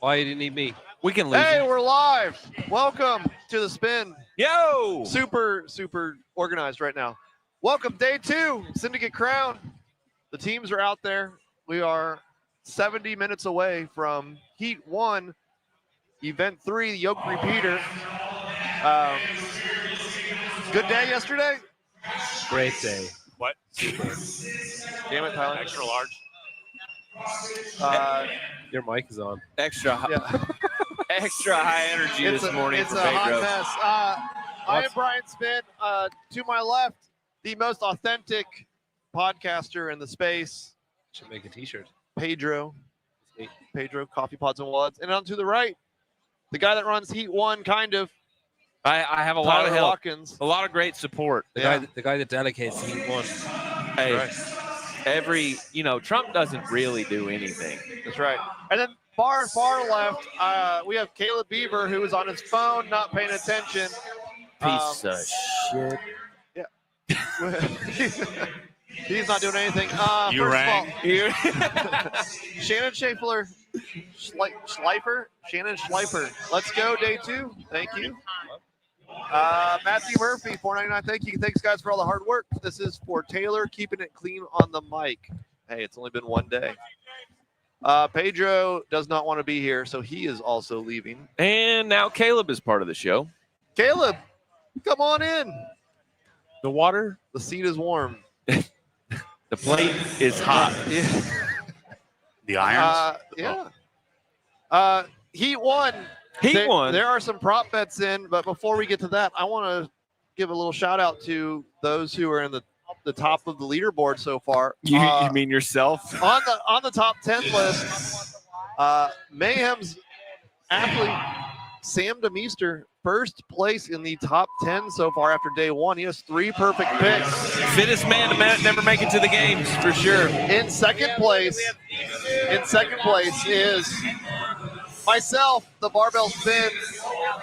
Why you didn't need me? We can lose. Hey, we're live. Welcome to the spin. Yo! Super organized right now. Welcome, day 2, Syndicate Crown. The teams are out there. We are 70 minutes away from Heat 1, Event 3, the Yoke Repeater. Good day yesterday? Great day. What? Damn it, Tyler. Extra large? Your mic is on. Extra high, Yeah. extra high energy this morning It's for a hot Pedro. mess. I am Brian Spin. To my left, the most authentic podcaster in the space, Should make a T-shirt. Pedro, Coffee Pods and Wads. And on to the right, the guy that runs Heat 1, kind of, I have a lot of Tyler help, Watkins. a lot of great support. The guy that dedicates to Heat 1. Hey, Right. Trump doesn't really do anything. That's right. And then far left, we have Caleb Beaver, who is on his phone, not paying attention. Piece of shit. He's not doing anything. You first rang. Of all, Shannon Schleifer. Shannon Schleifer. Let's go, day 2. Thank you. Matthew Murphy, $4.99. Thank you. Thanks, guys, for all the hard work. This is for Taylor, keeping it clean on the mic. Hey, it's only been one day. Pedro does not want to be here, so he is also leaving. And now Caleb is part of the show. Caleb, come on in. The water, The seat is warm. the plate is hot. The irons? Yeah. Heat 1. Heat 1. There are some prop bets in, but before we get to that, I want to give a little shout out to those who are in the top of the leaderboard so far. You mean yourself? On the top 10 list, Mayhem's athlete Sam DeMeester, first place in the top 10 so far after day 1. He has 3 perfect picks. Fittest man to never make it to the games, for sure. In second place is myself, the Barbell Spin,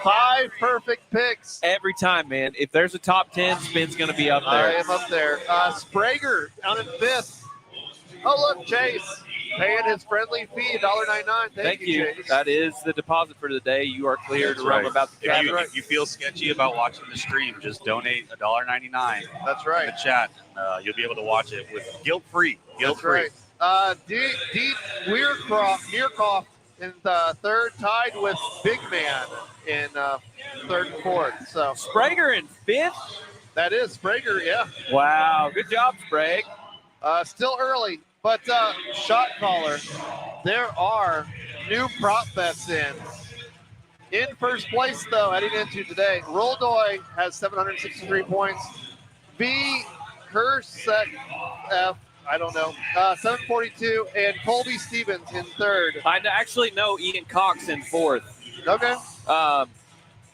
5 perfect picks. Every time, man. If there's a top 10, Spin's going to be up I there. am up there. Sprager out in 5th. Oh, look, Chase paying his friendly fee, $1.99. Thank you, Chase. That is the deposit for the day. You are clear to roam about the chat. If you feel sketchy about watching the stream, just donate $1.99 That's in right. the chat. You'll be able to watch it with guilt-free. That's right. D. Mearcoff in third, tied with Big Man in third and fourth. So Sprager in 5th? that is Sprager, yeah. Wow. Good job, Sprague. Still early, but shot caller. There are new prop bets in. In first place, though, heading into today, Roldoy has 763 points. B. Hersek F. I don't know. 742, and Colby Stevens in third. I actually know Ian Cox in 4th. Okay.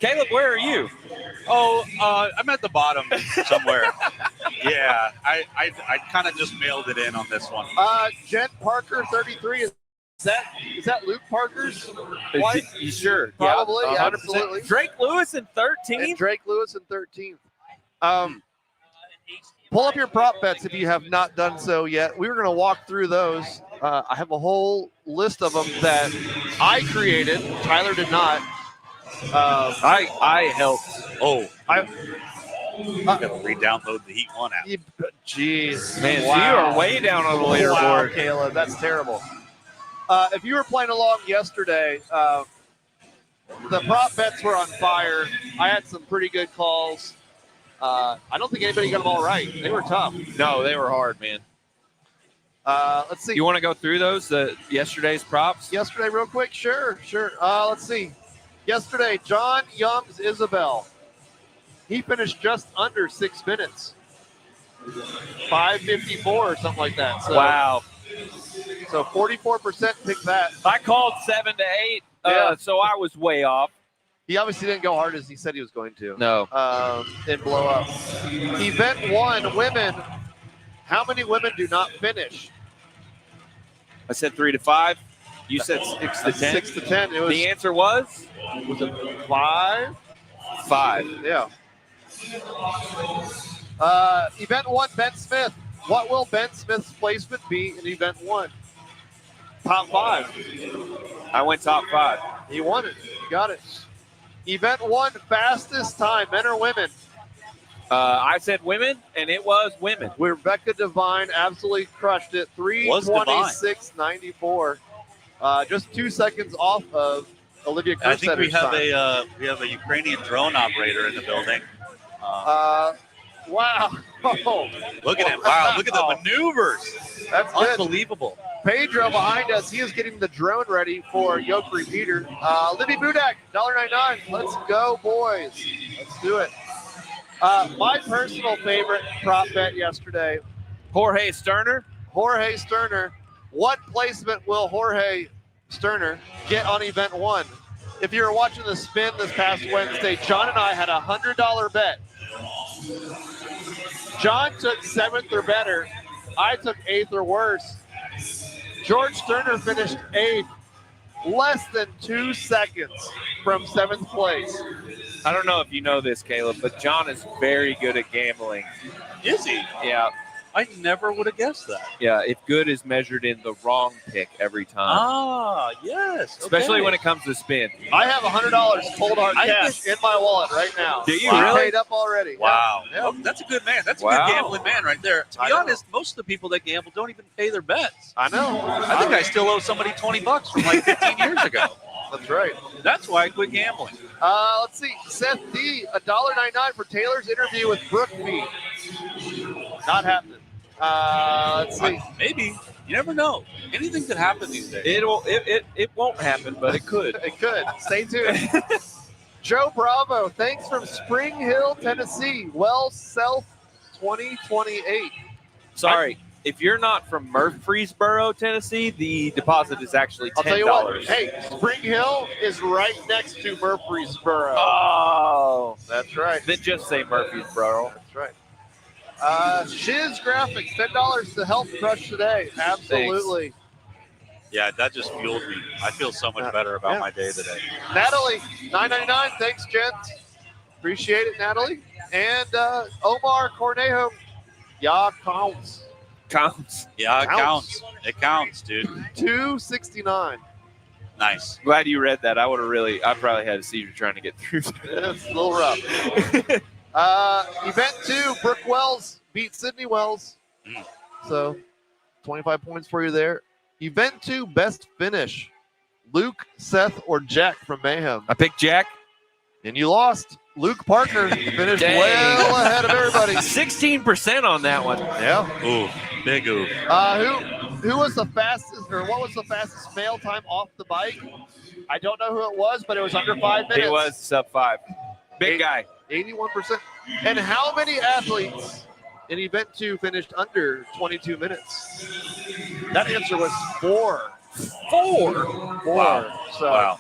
Caleb, where are you? Oh, I'm at the bottom somewhere. Yeah, I kind of just mailed it in on this one. Jen Parker, 33. Is that Luke Parker's wife? You sure? Probably, Yeah, 100%. absolutely. Drake Lewis in 13th? And Drake Lewis in 13th. Pull up your prop bets if you have not done so yet. We were going to walk through those. I have a whole list of them that I created. Tyler did not. I helped. I'm going to re-download the Heat 1 app. Jeez. Man, Wow. so you are way down on the Wow, leaderboard. Caleb, that's terrible. If you were playing along yesterday, the prop bets were on fire. I had some pretty good calls. I don't think anybody got them all right. They were tough. No, they were hard, man. Let's see. You want to go through those, yesterday's props? Yesterday, real quick? Sure. Let's see. Yesterday, John Young's Isabel. He finished just under 6 minutes. 5:54 or something like that. So, Wow. So 44% picked that. I called 7 to 8, Yeah. so I was way off. He obviously didn't go hard as he said he was going to. No. And blow up. Event 1, women. How many women do not finish? I said 3 to 5. You said 6 to 10. 6 to 10. It was, The answer was it 5? 5. Yeah. Event 1, Ben Smith. What will Ben Smith's placement be in Event 1? top 5. I went top 5. He won it. You got it. Event 1, fastest time, men or women? I said women, and it was women. Rebecca Devine absolutely crushed it. 3:26.94. Just 2 seconds off of Olivia I think we Kersetter's have time. a Ukrainian drone operator in the building. Wow. Look at him! Wow, look at the maneuvers. That's good. Unbelievable. Pedro behind us. He is getting the drone ready for yoke repeater. Libby Budak, $1.99. Let's go, boys. Let's do it. My personal favorite prop bet yesterday, Jorge Sterner. Jorge Sterner. What placement will Jorge Sterner get on event 1? If you were watching the spin this past Wednesday, John and I had a $100 bet. John took 7th or better. I took 8th or worse. George Sterner finished 8th, less than 2 seconds from 7th place. I don't know if you know this, Caleb, but John is very good at gambling. Is he? Yeah. I never would have guessed that. Yeah, if good is measured in the wrong pick every time. Ah, yes. Especially okay. when it comes to spin. I have $100 cold hard cash in my wallet right now. Do you I really? paid up already. Wow. Yeah. Oh, that's a good man. That's a Wow. good gambling man right there. To I be know. honest, most of the people that gamble don't even pay their bets. I know. I think I still owe somebody $20 from like 15 years ago. That's right. That's why I quit gambling. Let's see. Seth D, $1.99 for Taylor's interview with Brooke B. Not happening. Let's see. Maybe. You never know. Anything could happen these days. It won't happen, but it could. It could. Stay tuned. Joe Bravo, thanks from Spring Hill, Tennessee. Well, Self 2028. Sorry, if you're not from Murfreesboro, Tennessee, the deposit is actually $10. I'll tell you what. Hey, Spring Hill is right next to Murfreesboro. Oh, That's right. then just say Murfreesboro. That's right. Shiz Graphics, $10 to help crush today. Absolutely. Yeah, that just fueled me. I feel so much better about my day today. Natalie, $9.99. Thanks, gents. Appreciate it, Natalie. And Omar Cornejo, counts. Counts. Yeah, it Counts. counts. It counts, dude. $2.69. Nice. Glad you read that. I probably had a seizure trying to get through. It's a little rough. Event 2, Brooke Wells beat Sydney Wells. So 25 points for you there. Event 2, best finish. Luke, Seth, or Jack from Mayhem. I picked Jack. And you lost. Luke Parker finished Dang. well ahead of everybody. 16% on that one. Yeah. Ooh, big ooh. Who was the fastest, or what was the fastest mail time off the bike? I don't know who it was, but it was under 5 minutes. It was sub 5. Big guy. 81%. And how many athletes in event 2 finished under 22 minutes? That answer was 4. 4. Wow. So Wow.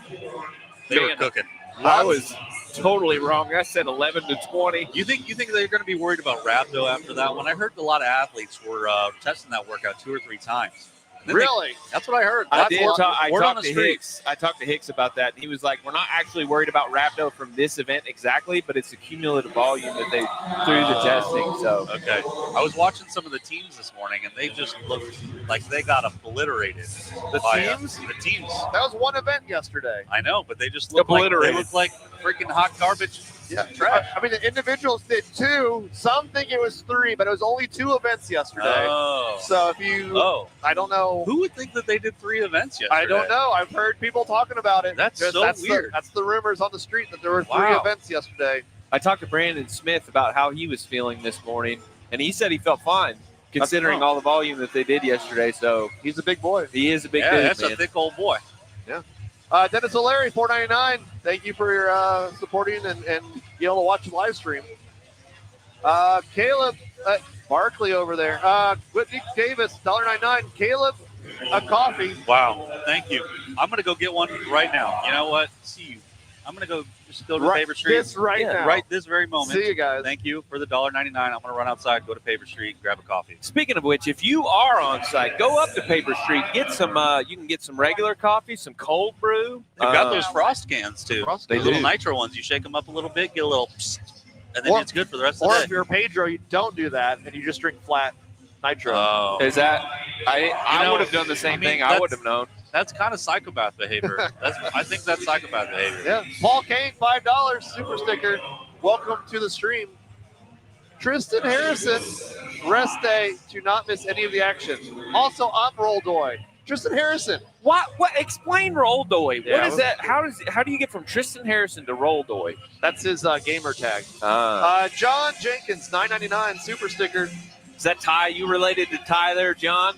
They were Man. cooking. I was totally wrong. I said 11 to 20. You think they're going to be worried about rhabdo after that one? I heard a lot of athletes were testing that workout 2 or 3 times. Then Really? That's what I heard. I That's did. word I on talked the to street. Hicks. I talked to Hicks about that, and he was like, "We're not actually worried about rhabdo from this event exactly, but it's the cumulative volume that they through the testing." So Okay. I was watching some of the teams this morning, and they just looked like they got obliterated. The by, teams? The teams. That was one event yesterday. I know, but they just look like they Obliterated. look like freaking hot garbage. Yeah. Trash. I mean, the individuals did 2. Some think it was 3, but it was only 2 events yesterday. Oh. So if you, I don't know. Who would think that they did 3 events yesterday? I don't know. I've heard people talking about it. That's so weird. That's the rumors on the street that there were 3 Wow. events yesterday. I talked to Brandon Smith about how he was feeling this morning, and he said he felt fine considering all the volume that they did yesterday. So He's a big boy. he is a big Yeah, dude, that's man. a thick old boy. Dennis O'Leary, $4.99. Thank you for your supporting and being able to watch the live stream. Caleb Barkley over there. Whitney Davis, $1.99. Caleb, a coffee. Wow. Thank you. I'm going to go get one right now. You know what? See you. I'm going to go to Right Paper Street. this right now. Right this very moment. See you guys. Thank you for the $1.99. I'm going to run outside, go to Paper Street, grab a coffee. Speaking of which, if you are on site, go up to Paper Street, get some. You can get some regular coffee, some cold brew. They've got those frost cans too. Frost The cans. little do. nitro ones. You shake them up a little bit, get a little, psst, and then Or- it's good for the rest Or of if the day. you're Pedro, you don't do that and you just drink flat nitro. Oh, Is that I would have done the same thing. I would have known. That's kind of psychopath behavior. I think that's psychopath behavior. Yeah. Paul Kane, $5 super sticker. Welcome to the stream. Tristan Harrison, rest day to not miss any of the action. Also, I'm Roldoy. Tristan Harrison. What? Explain Roldoy. Yeah, What is that? How do you get from Tristan Harrison to Roldoy? That's his gamer tag. John Jenkins, $9.99 super sticker. Is that Ty? You related to Ty there, John?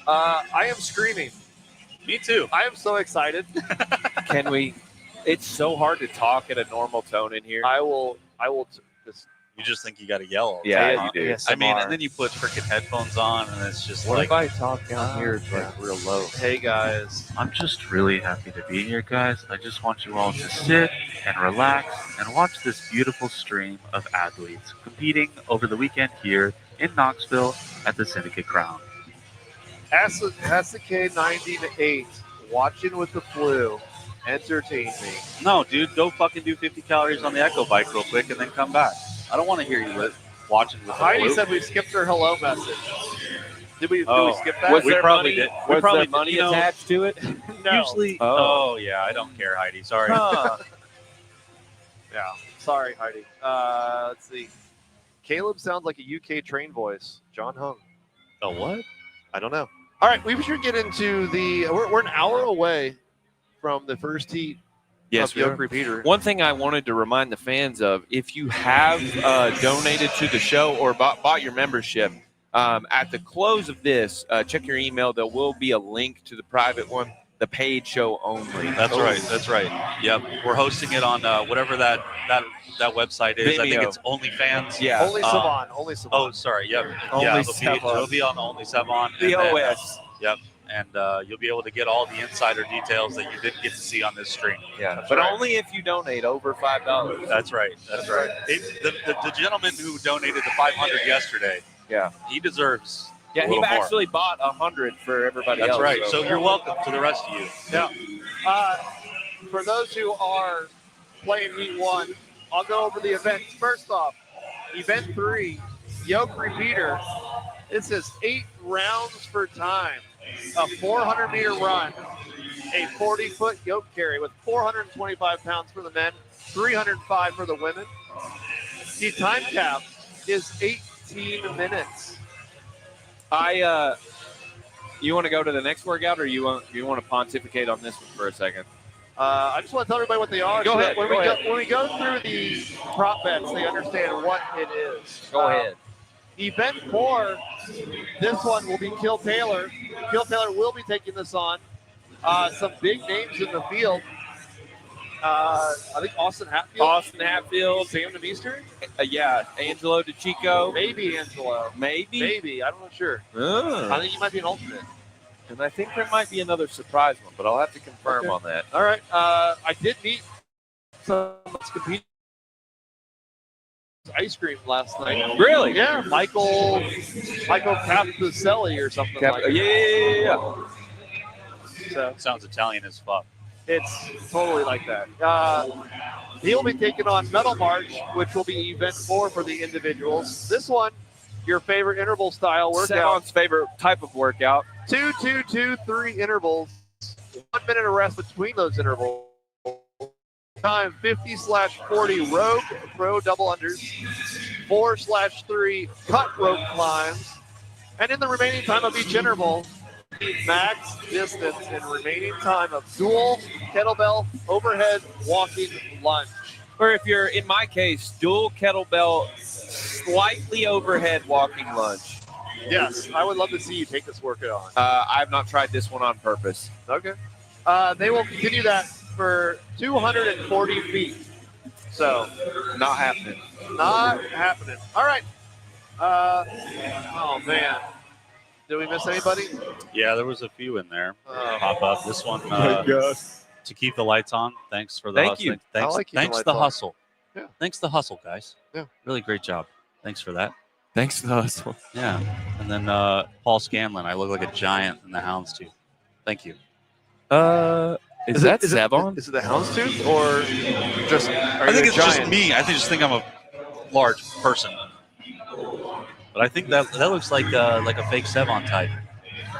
I am screaming. Me too. I am so excited. Can we? It's so hard to talk at a normal tone in here. I will just. You just think you got to yell all the Yeah, time, you do. huh? I mean, and then you put freaking headphones on, and it's just What like. if I talk down here? It's like real low. Hey guys. I'm just really happy to be here, guys. I just want you all to sit and relax and watch this beautiful stream of athletes competing over the weekend here in Knoxville at the Syndicate Crown. Hasake 90-8. Watching with the flu. Entertain me. No, dude, go fucking do 50 calories on the Echo bike real quick, and then come back. I don't want to hear you watching with the Heidi flu. said we skipped her hello message. Did we skip that? Was We there probably money, did. Was We probably there did, money you know. attached to it? No. Usually. Oh. Oh, yeah, I don't care, Heidi. Sorry. Huh. Yeah. Sorry, Heidi. Let's see. Caleb sounds like a UK train voice. John Hung. Oh, what? I don't know. All right, we should get into the. We're an hour away from the first heat of Yoke Repeater. One thing I wanted to remind the fans of, if you have donated to the show or bought your membership, at the close of this, check your email. There will be a link to the private one, the paid show only. That's right. That's right. Yep. We're hosting it on whatever that website is. I think Vimeo. it's OnlyFans. Yeah. Only Savon. Only Savon. Oh, sorry. Yep. Only yeah, Savon. it'll be on the Only Savon. The and then, OS. Yep. And you'll be able to get all the insider details that you didn't get to see on this stream. Yeah, but right. only if you donate over $5. That's right. That's right. The gentleman who donated the 500 yesterday, Yeah. he deserves Yeah, a he little more. actually bought 100 for everybody That's else. right. So you're welcome to the rest of you. Yeah. For those who are playing Heat 1, I'll go over the events. First off, Event 3, Yoke Repeater. It says 8 rounds for time, a 400-meter run, a 40-foot yoke carry with 425 pounds for the men, 305 for the women. The time cap is 18 minutes. You want to go to the next workout, or you want to pontificate on this one for a second? I just want to tell everybody what they are. Go so ahead, that go when we go through the prop bets, they understand what it is. Go ahead. Event 4, this one will be Kill Taylor. Kill Taylor will be taking this on. Some big names in the field. I think Austin Hatfield. Sam DeMeester? Yeah, Angelo DeChico. Maybe Angelo. Maybe. I'm not sure. I think he might be an alternate. And I think there might be another surprise one, but I'll have to confirm on that. All right. I did meet some competing ice cream last night. Really? Yeah, Michael Capuselli or something like that. Yeah. So Sounds Italian as fuck. it's totally like that. He'll be taking on Metal March, which will be event 4 for the individuals. This one, your favorite interval style workout. Sevon's favorite type of workout. 2, 2, 2, 3 intervals. 1 minute of rest between those intervals. Time 50/40 rogue pro double unders, 4/3 cut rope climbs, and in the remaining time of each interval, the max distance and remaining time of dual kettlebell overhead walking lunge. Or if you're, in my case, dual kettlebell, slightly overhead walking lunge. Yes, I would love to see you take this workout on. I've not tried this one on purpose. Okay. They will continue that for 240 feet. So, Not happening. not happening. All right. Oh, man. Did we miss anybody? Yeah, there was a few in there. Oh. Pop up. This one to keep the lights on. Thanks for the Thank hustle. you. Thanks, I like keeping thanks lights the on. hustle. Yeah. Thanks the hustle, guys. Yeah. Really great job. Thanks for that. Thanks for the hustle. Yeah. And then Paul Scanlon. I look like a giant in the houndstooth. Thank you. Is that Sevon? Is it the houndstooth or just? I think it's just me. I just think I'm a large person. But I think that looks like a fake Sevon type.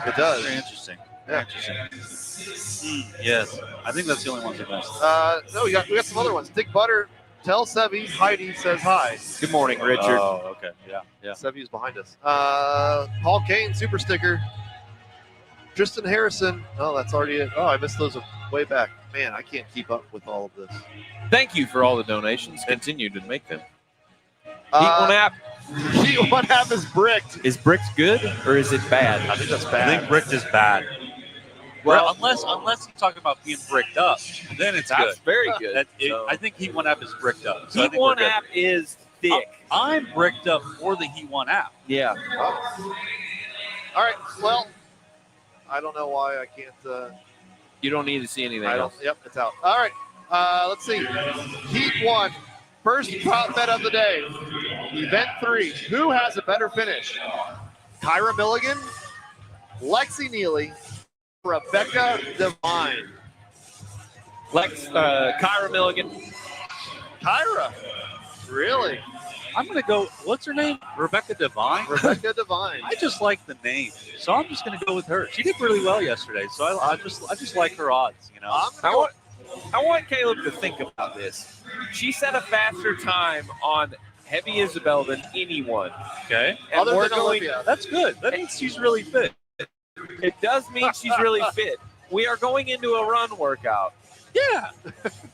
It does. Very interesting. Yeah. Very interesting. Yes, I think that's the only ones I missed. No, we got some other ones. Dick Butter, tell Sevy Heidi says hi. Good morning, Richard. Oh, okay. Yeah. Sevy's behind us. Paul Kane, super sticker. Tristan Harrison. Oh, that's already it. Oh, I missed those way back. Man, I can't keep up with all of this. Thank you for all the donations. Continue to make them. Heat One app. Heat One app is bricked. Is Bricks good or is it bad? I think that's I bad. think bricked is bad. Well, unless you're talking about being bricked up, then it's That's good. very good. So- I think Heat One app is bricked up. So I Heat think we're One good. app is thick. I'm bricked up for the Heat One app. Yeah. Oh. All right. Well, I don't know why I can't. You don't need to see anything I don't. else. Yep, it's out. All right. Let's see. Heat 1. First prop bet of the day. Event 3. Who has a better finish? Kyra Milligan, Lexi Neely, Rebecca Devine. Kyra Milligan. Kyra. Really? I'm gonna go. What's her name? Rebecca Devine. Rebecca Devine. I just like the name, so I'm just gonna go with her. She did really well yesterday, so I just like her odds. You know. I want Caleb to think about this. She set a faster time on Heavy Isabel than anyone. Okay. And Other we're than going. Olivia. That's good. That means she's really fit. It does mean she's really fit. We are going into a run workout. Yeah.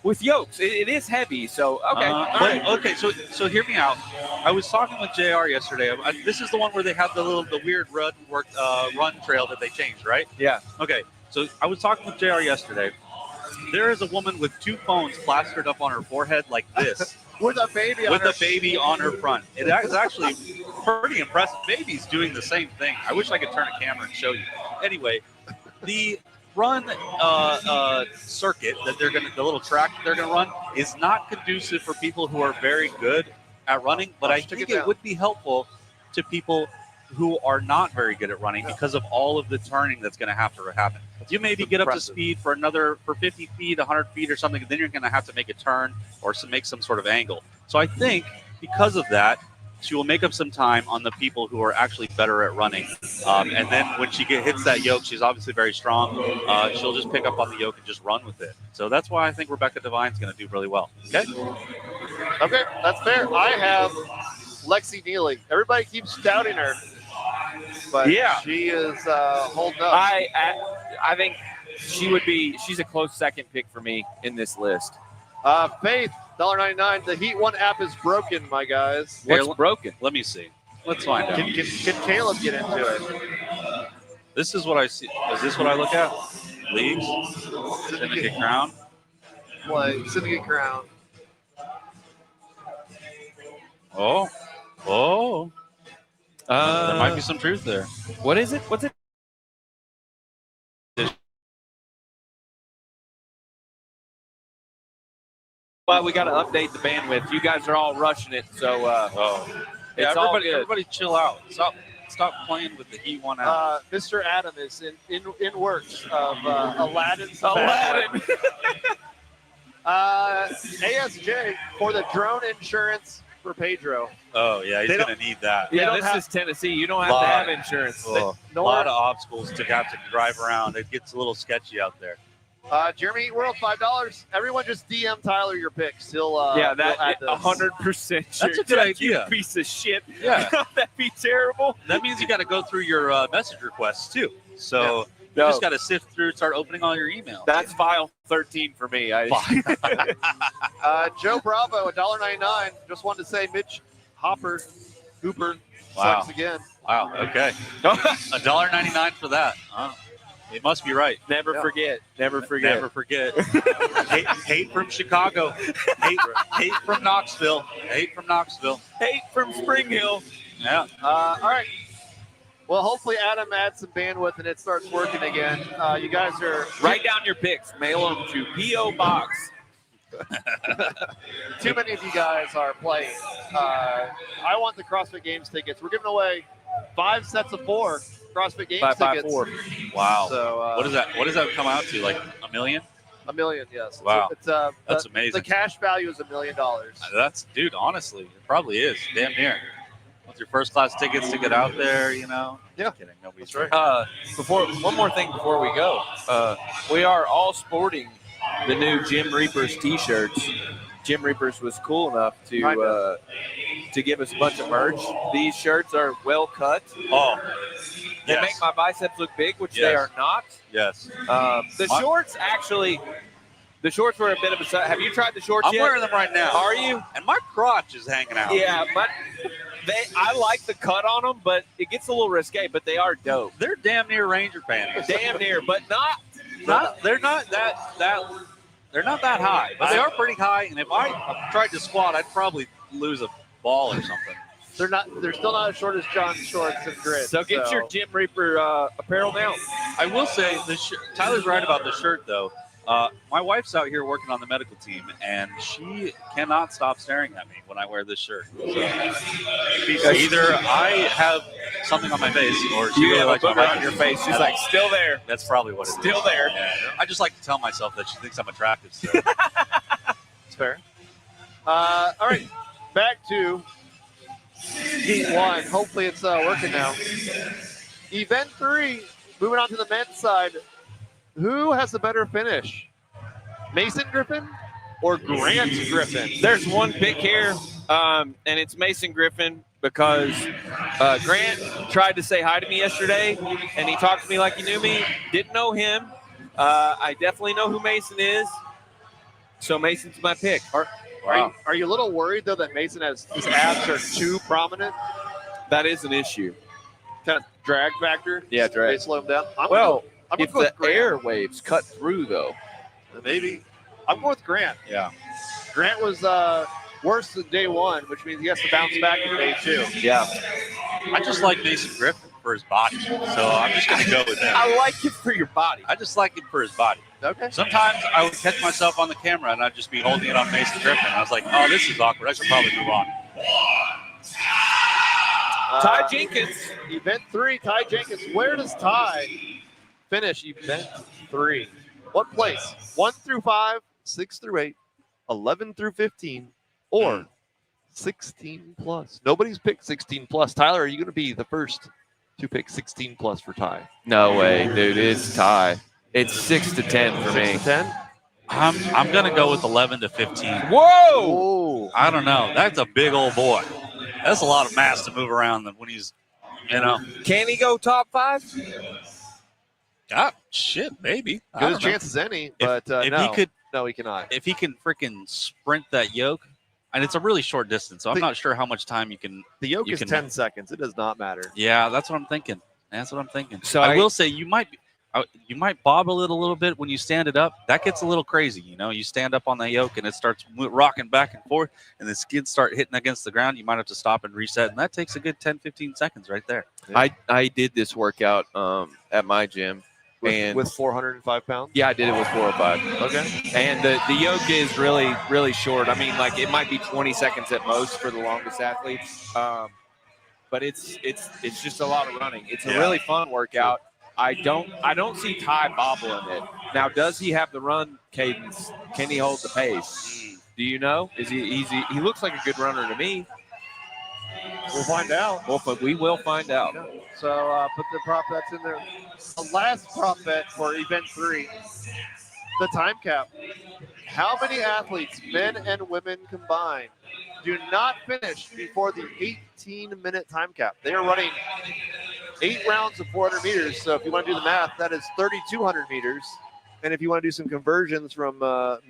With yokes. It is heavy, so okay. All right. Okay. So hear me out. I was talking with JR yesterday. This is the one where they have the weird run trail that they changed, right? Yeah. Okay. So I was talking with JR yesterday. There is a woman with 2 phones plastered up on her forehead like this. With a baby on with her. a baby on her front. It is actually pretty impressive. Baby's doing the same thing. I wish I could turn a camera and show you. Anyway, the run circuit that the little track that they're gonna run is not conducive for people who are very good at running, but I think it would be helpful to people who are not very good at running because of all of the turning that's going to have to happen. You maybe get up to speed for 50 feet, 100 feet or something, and then you're going to have to make a turn or make some sort of angle. So I think because of that, she will make up some time on the people who are actually better at running. And then when she hits that yoke, she's obviously very strong. She'll just pick up on the yoke and just run with it. So that's why I think Rebecca Devine's going to do really well. Okay? Okay, that's fair. I have Lexi Neely. Everybody keeps doubting her. But she is holding up. I think she's a close second pick for me in this list. Faith, $1.99. The Heat One app is broken, my guys. What's broken? Let me see. Let's find out. Can Caleb get into it? This is what I see. Is this what I look at? Leagues? Syndicate Crown? Play. Syndicate Crown. Oh. There might be some truth there. What is it? What's it? Well, we got to update the bandwidth. You guys are all rushing it, so it's all good. Everybody chill out. Stop playing with the Heat One app. Mr. Adam is in works of Aladdin. ASJ for the drone insurance for Pedro. Oh, yeah, he's going to need that. Yeah, this is Tennessee. You don't have to have insurance. A lot of obstacles to have to drive around. It gets a little sketchy out there. Jeremy Eat World, $5. Everyone just DM Tyler your picks. He'll that he'll add those. 100%. That's a good idea. You piece of shit. Yeah. That'd be terrible. That means you got to go through your message requests too. So you just got to sift through, start opening all your emails. That's file 13 for me. Joe Bravo, $1.99. Just wanted to say Mitch Hooper sucks again. Wow. Okay. $1.99 for that. It must be right. Never forget. Hate from Chicago. Hate from Knoxville. Hate from Spring Hill. Yeah. All right. Well, hopefully Adam adds some bandwidth and it starts working again. You guys are write down your picks. Mail them to P.O. Box. Too many of you guys are playing. I want the CrossFit Games tickets. We're giving away 5 sets of 4 CrossFit Games tickets. 4. Wow. So what does that come out to? Like $1 million? $1 million, yes. Wow. That's amazing. The cash value is $1 million. Dude, honestly, it probably is. Damn near. with your first class tickets to get out there, you know. Yeah. Just kidding. Nobody's That's right. Before one more thing before we go, we are all sporting the new Jim Reapers T-shirts. Jim Reapers was cool enough to give us a bunch of merch. These shirts are well cut. Oh, They yes. make my biceps look big, which they Yes. are not. Yes. The shorts actually, the shorts were a bit of a. Have you tried the shorts I'm yet? wearing them right now. Are you? And my crotch is hanging out. Yeah, but I like the cut on them, but it gets a little risque. But they are dope. They're damn near Ranger panties. Damn near, but not. They're not that high, but they are pretty high. And if I tried to squat, I'd probably lose a ball or something. They're still not as short as John's shorts and grit. So get your Jim Reaper apparel now. I will say Tyler's right about the shirt though. My wife's out here working on the medical team, and she cannot stop staring at me when I wear this shirt. So either I have something on my face, or she You really have a likes my booger on body. your face. She's like, still there. That's probably what it is. Still there. Yeah. I just like to tell myself that she thinks I'm attractive. So. It's fair. All right, back to Heat 1. Hopefully it's working now. Event 3, moving on to the men's side. Who has the better finish? Mason Griffin or Grant Griffin? There's one pick here, and it's Mason Griffin because Grant tried to say hi to me yesterday, and he talked to me like he knew me. Didn't know him. I definitely know who Mason is, so Mason's my pick. Are you a little worried, though, that Mason his abs are too prominent? That is an issue. Kind of drag factor? Yeah, drag. They slow him down? I'm If going with the airwaves cut through, though. Maybe. I'm going with Grant. Yeah. Grant was worse than day 1, which means he has to bounce back in day 2. Yeah. I just like Mason Griffin for his body, so I'm just going to go with that. I like it for your body. I just like him for his body. Okay. Sometimes I would catch myself on the camera and I'd just be holding it on Mason Griffin. I was like, oh, this is awkward. I should probably move on. Ty Jenkins. Event 3, Ty Jenkins. Where does Ty finish event 3? What place? 1 through 5, 6 through 8, 11 through 15, or 16 plus? Nobody's picked 16 plus. Tyler, are you going to be the first to pick 16 plus for Ty? No way, dude. It's Ty. It's 6 to 10 for 6 me. to 10? I'm going to go with 11 to 15. Whoa! Oh. I don't know. That's a big old boy. That's a lot of mass to move around when he's, Can he go top 5? Shit, maybe. I Good don't as know. chance as any, but if no. he could, No, he cannot. if he can freaking sprint that yoke, and it's a really short distance, so I'm not sure how much time you can. The yoke you is can- 10 seconds. It does not matter. Yeah, that's what I'm thinking. So I will say you might bob a little bit when you stand it up. That gets a little crazy, You stand up on the yoke and it starts rocking back and forth, and the skids start hitting against the ground. You might have to stop and reset, and that takes a good 10-15 seconds right there. I did this workout at my gym. With 405 pounds? Yeah, I did it with 405. Okay. And the yoke is really, really short. I mean, like it might be 20 seconds at most for the longest athletes. But it's just a lot of running. It's a really fun workout. I don't see Ty bobbling it. Now, does he have the run cadence? Can he hold the pace? Do you know? Is he easy? He looks like a good runner to me. We'll find out. Well, but we will find out. So put the prop bets in there. The last prop bet for event 3, the time cap. How many athletes, men and women combined, do not finish before the 18-minute time cap? They are running 8 rounds of 400 meters. So if you want to do the math, that is 3,200 meters. And if you want to do some conversions from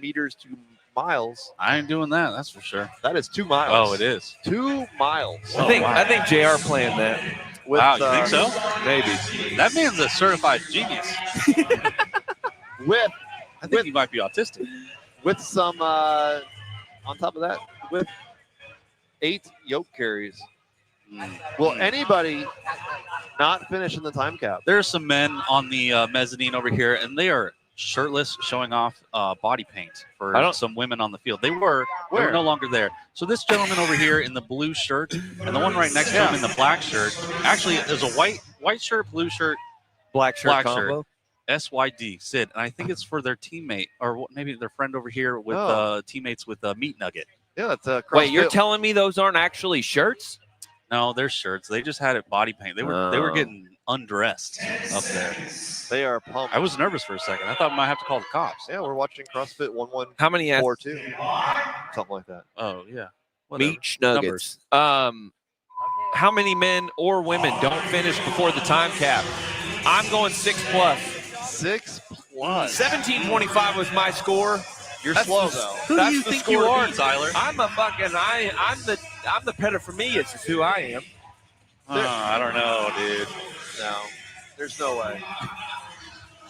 meters to miles, I ain't doing that. That's for sure. that is 2 miles. Oh, it is. 2 miles. I think JR planned that. With, Wow, you think so? Maybe. That man's a certified genius. With I think he might be autistic. some on top of that, with 8 yoke carries. Will anybody not finish in the time cap? There's some men on the mezzanine over here, and they are shirtless, showing off body paint for some women on the field. They were no longer there. So this gentleman over here in the blue shirt, and the one right next to him in the black shirt. Actually, there's a white shirt, blue shirt, Black shirt black combo. shirt. SYD, Sid. And I think it's for their teammate, or maybe their friend over here with teammates with Meat Nugget. Yeah, that's Wait, you're telling me those aren't actually shirts? No, they're shirts. They just had it body paint. They were getting undressed up there. They are pumped. I was nervous for a second. I thought I might have to call the cops. Yeah, we're watching CrossFit 1142, How many something like that. Oh yeah. Whatever. Meat nuggets? How many men or women don't finish before the time cap? I'm going 6+. 6+. 17:25 was my score. You're slow though. Who That's do you the think score you to are, beat. Tyler? I'm the petter for me. It's just who I am. I don't know, dude. No, there's no way.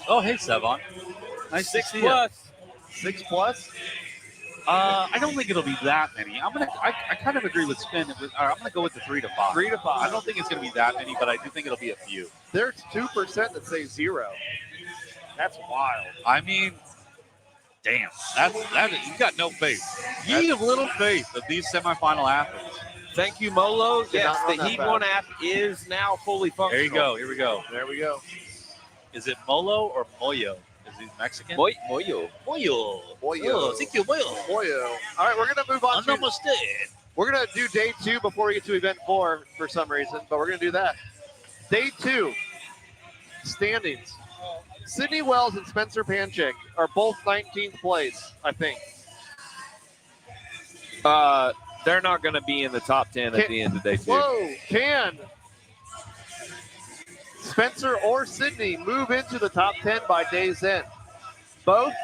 Oh, hey, Sevon. Nice 6+. 6+. I don't think it'll be that many. I kind of agree with Spin. I'm gonna go with the 3 to 5. 3 to 5. I don't think it's gonna be that many, but I do think it'll be a few. There's 2% that say 0. That's wild. I mean, damn, you got no faith. You have little faith of these semifinal athletes. Thank you, Molo. Did Yes, not run the that Heat fast. 1 app is now fully functional. There you go. Here we go. There we go. Is it Molo or Moyo? Is he Mexican? Moyo. Moyo. Moyo. Oh, thank you, Moyo. Boyo. All right, we're going to move on to Namaste. We're going to do day 2 before we get to event 4 for some reason, but we're going to do that. Day 2, standings. Sydney Wells and Spencer Panchik are both 19th place, I think. They're not going to be in the top 10 at the end of day 2. Whoa, can Spencer or Sydney move into the top 10 by day's end? Both,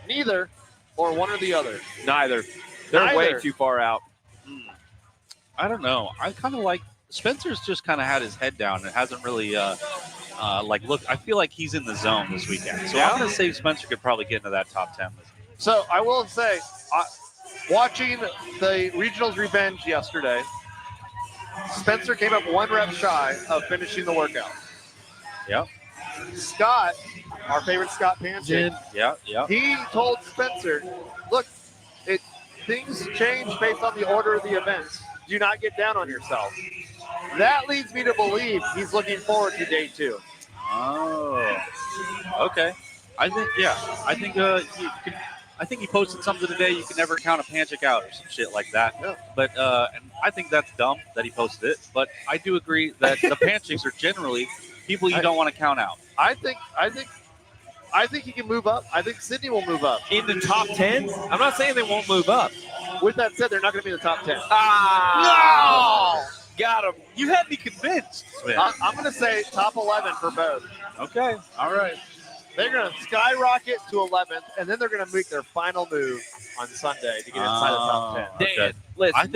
neither, or one or the other? Neither. They're Neither. way too far out. I don't know. I kind of like Spencer's just kind of had his head down. It hasn't really look. I feel like he's in the zone this weekend. So I'm going to say Spencer could probably get into that top 10 list. So I will say, watching the regionals revenge yesterday, Spencer came up 1 rep shy of finishing the workout. Yep. Scott, our favorite Scott Panchik, Yeah. he told Spencer, look, things change based on the order of the events. Do not get down on yourself. That leads me to believe he's looking forward to day 2. Oh. Okay. I think he posted something today. You can never count a Panchik out or some shit like that. Yeah. But and I think that's dumb that he posted it. But I do agree that the Panchiks are generally people you don't want to count out. I think he can move up. I think Sydney will move up. In the top 10? I'm not saying they won't move up. With that said, they're not going to be in the top 10. No! Got him. You had me convinced. I'm going to say top 11 for both. Okay. All right. They're going to skyrocket to 11th, and then they're going to make their final move on Sunday to get inside the top 10. Okay. Dan, listen,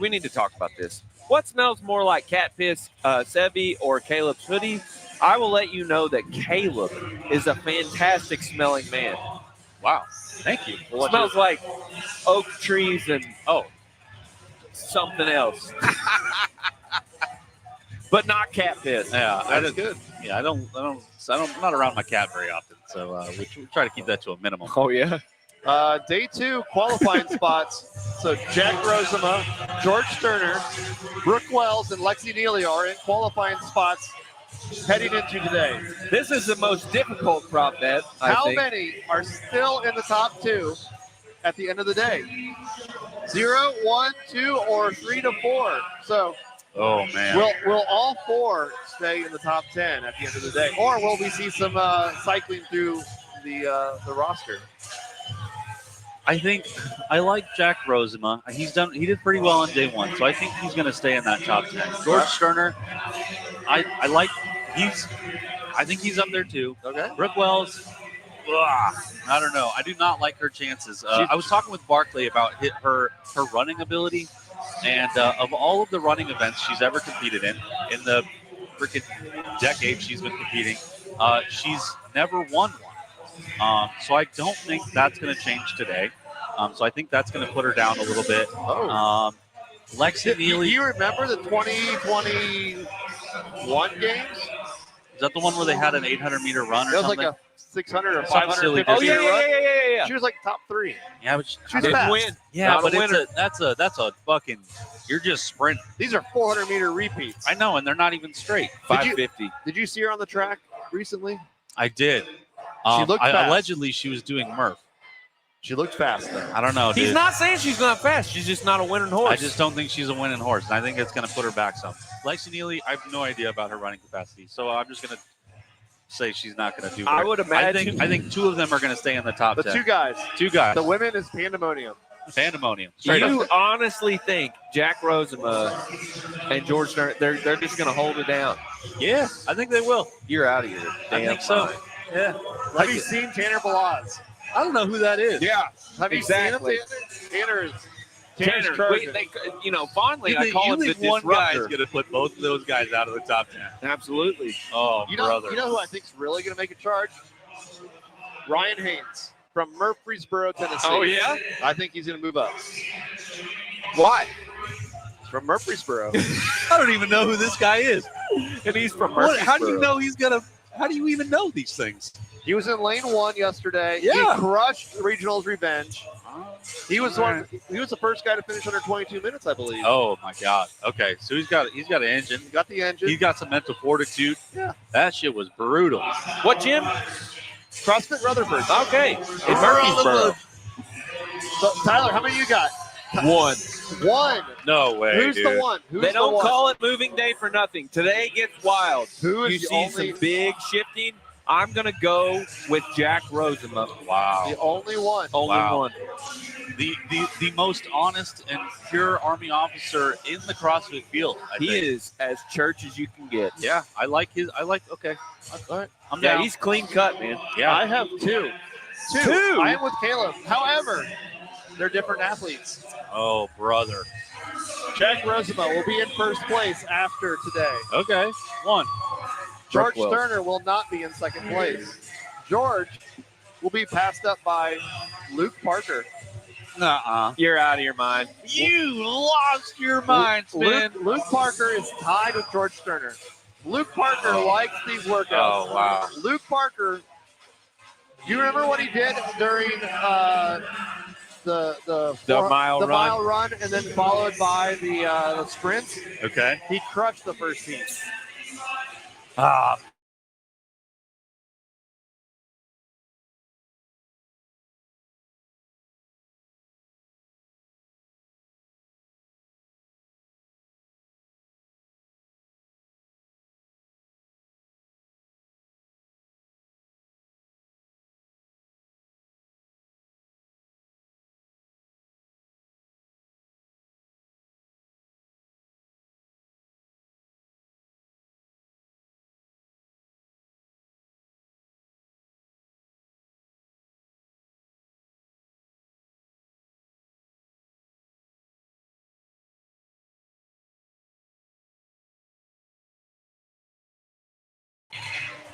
we need to talk about this. What smells more like cat piss, Sevi or Caleb's hoodie? I will let you know that Caleb is a fantastic smelling man. Wow. Thank you. Smells like oak trees and something else. But not cat piss. Yeah, That's good. Yeah, I'm not around my cat very often, so we try to keep that to a minimum. Oh yeah. Day 2 qualifying spots. So Jack Rosema, George Sterner, Brooke Wells, and Lexi Neely are in qualifying spots heading into today. This is the most difficult prop bet. How I think. many are still in the top 2 at the end of the day? 0, 1, 2, or 3 to 4. So Oh man. will all 4 stay in the top 10 at the end of the day, or will we see some cycling through the roster? I think I like Jack Rosema. He did pretty well on day 1, so I think he's going to stay in that top 10. George Sterner, I think he's up there too. Okay. Brooke Wells, I don't know. I do not like her chances. I was talking with Barkley about her running ability, and of all of the running events she's ever competed in the freaking decade she's been competing, she's never won one. So I don't think that's going to change today. So I think that's going to put her down a little bit. Lexi Neely. Do you remember the 2021 games? Is that the one where they had an 800-meter run or It was something? like a 600 or Some silly 550 distance. meter run. Yeah. She was like top 3. Yeah, but She was Didn't fast. win. yeah, Not a but winner. that's a fucking. You're just sprinting. These are 400-meter repeats. I know, and they're not even straight. 550. Did you see her on the track recently? I did. She looked fast. Allegedly, she was doing Murph. She looked fast, though. I don't know, He's dude. not saying she's not fast. She's just not a winning horse. I just don't think she's a winning horse, and I think it's going to put her back some. Lexi Neely, I have no idea about her running capacity, so I'm just going to say she's not going to do. I would imagine. I think 2 of them are going to stay in the top The 10. 2 guys. 2 guys. The women is pandemonium. Pandemonium. Straight You up. honestly think Jack Rosema and George Stern, they're just going to hold it down? Yeah, I think they will. You're out of here. I think so. fine. Yeah. Have you seen Tanner Balaz? I don't know who that is. Yeah. Have you Exactly. seen him? Tanner's Tanner, Trojan. fondly, I call him the one guy's disruptor. going to put both of those guys out of the top 10. Absolutely. Oh, You know brother. who I think's really going to make a charge? Ryan Haynes from Murfreesboro, Tennessee. Oh, yeah? I think he's going to move up. Why? From Murfreesboro. I don't even know who this guy is. And he's from How do you Murfreesboro. know he's going to – how do you even know these things? He was in lane 1 yesterday. Yeah. He crushed Regionals Revenge. He was the first guy to finish under 22 minutes, I believe. Oh, my God. Okay, so he's got an engine. He got the engine. He's got some mental fortitude. Yeah. That shit was brutal. What, Jim? CrossFit Rutherford. Okay. In Murfreesboro. So, Tyler, how many you got? One. 1. No way, Who's dude. the one? Who's They don't the one? call it moving day for nothing. Today gets wild. Who is You the see only, some big shifting. I'm going to go with Jack Rosema. Wow. the only one? Only Wow. one. The most honest and pure Army officer in the CrossFit field. I He think. is as church as you can get. Yeah, okay. All right. I'm Yeah, down. he's clean cut, man. Yeah. I have 2. Two? I am with Caleb. However, they're different athletes. Oh, brother. Jack Rosema will be in first place after today. Okay. 1. George Brookwell. Sterner will not be in second place. George will be passed up by Luke Parker. Nuh-uh. You're out of your mind. You lost your mind, man. Luke Parker is tied with George Sterner. Luke Parker likes these workouts. Oh, wow. Luke Parker, do you remember what he did during the mile run? mile run, and then followed by the sprints? Okay. He crushed the first heat. Ah.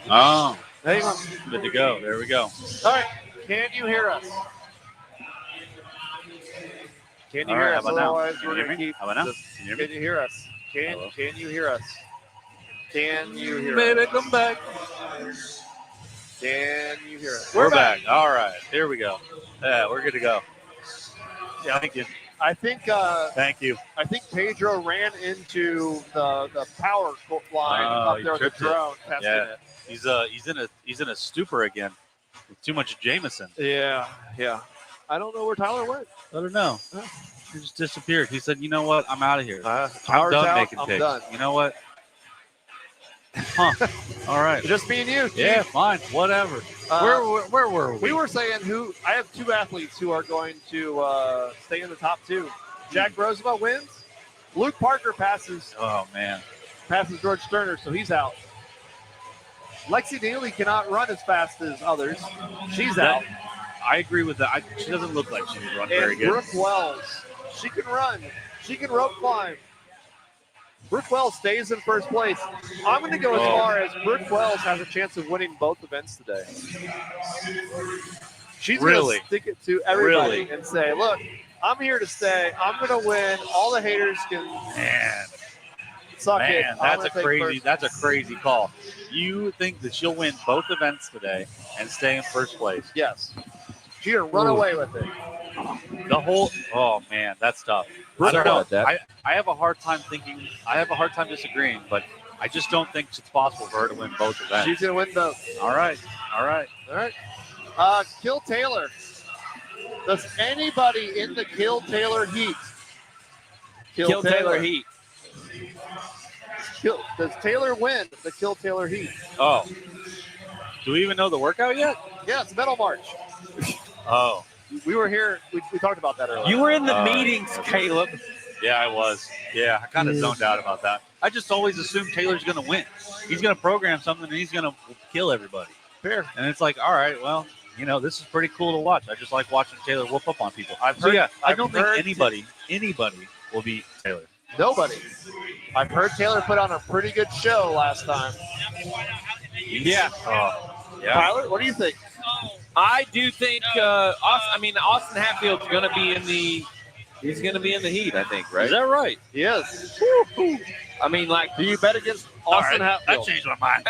Oh, Hang on. good to go. There we go. All right. Can you hear us? Can you All hear right, how us? about now? Otherwise, Can we're you hear going to me? keep. How about now? the- Can you hear Can you hear us? Hello? Can you hear us? Can you hear Baby, us? come back. Can you hear us? We're back. All right. Here we go. Yeah, we're good to go. Yeah, thank you. I think Thank you. Pedro ran into the power line Oh, up he there with the tripped it. drone testing Yeah. it. He's in a stupor again. With too much Jameson. Yeah. I don't know where Tyler went. I don't know. Oh. He just disappeared. He said, "You know what? I'm out of here. I'm Power's done out. making I'm picks. done. You know what? Huh? All right. Just me and you. Yeah, fine. Whatever. Where were we? We were saying I have 2 athletes who are going to stay in the top 2. Jack Rosema wins. Luke Parker passes Oh man. George Sterner, so he's out. Lexi Neely cannot run as fast as others. She's out. I agree with that. She doesn't look like she can run very And good. Brooke Wells, she can run. She can rope climb. Brooke Wells stays in first place. I'm going to go as Oh. far as Brooke Wells has a chance of winning both events today. She's Really? going to stick it to everybody Really? and say, look, I'm here to stay. I'm going to win. All the haters can Man, suck it. man, I'm that's gonna a take crazy. first. That's a crazy call. You think that she'll win both events today and stay in first place? Yes. She's going to run Ooh. away with it. The whole. Oh man, that's tough. I Sorry don't know. about that. I have a hard time thinking. I have a hard time disagreeing, but I just don't think it's possible for her to win both events. She's going to win both. All right. All right. All right. Kill Taylor. Does anybody in the Kill Taylor heat? Kill Taylor Heat. Does Taylor win the Kill Taylor heat? Oh. Do we even know the workout yet? Yeah, it's Metal March. Oh. We were here. We talked about that earlier. You were in the meetings, Caleb. Yeah, I was. Yeah, I kind of zoned out about that. I just always assumed Taylor's going to win. He's going to program something and he's going to kill everybody. Fair. And it's like, all right, well, this is pretty cool to watch. I just like watching Taylor whoop up on people. I don't think anybody will beat Taylor. Nobody. I've heard Taylor put on a pretty good show last time. Yeah. Yeah. Tyler, what do you think? I do think Austin Hatfield's going to be in the heat, I think, right? Is that right? Yes. I mean, like, Do you bet against Austin That Hatfield? changed my mind.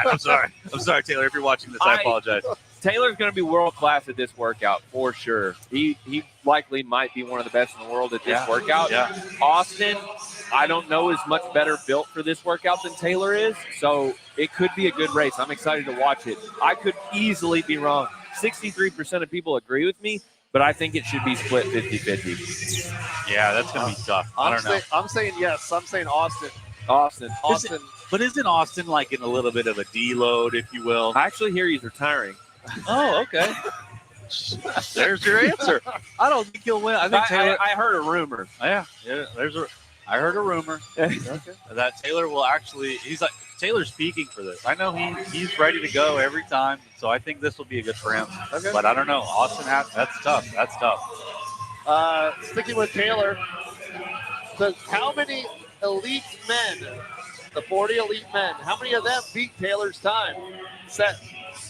I'm sorry. I'm sorry, Taylor. If you're watching this, I apologize. Taylor's going to be world class at this workout for sure. He likely might be one of the best in the world at this workout. Yeah. Austin, I don't know, is much better built for this workout than Taylor is, so it could be a good race. I'm excited to watch it. I could easily be wrong. 63% of people agree with me, but I think it should be split 50-50. Yeah, that's going to be tough. I don't know. I'm saying yes. I'm saying Austin. Austin. But isn't Austin like in a little bit of a deload, if you will? I actually hear he's retiring. Oh, okay. There's your answer. I don't think he'll win. I think Taylor. I heard a rumor. I heard a rumor that Taylor will actually. Taylor's speaking for this. I know he's ready to go every time, so I think this will be a good for him. Okay. But I don't know. Austin that's tough. That's tough. Sticking with Taylor, how many elite men, the 40 elite men, how many of them beat Taylor's time set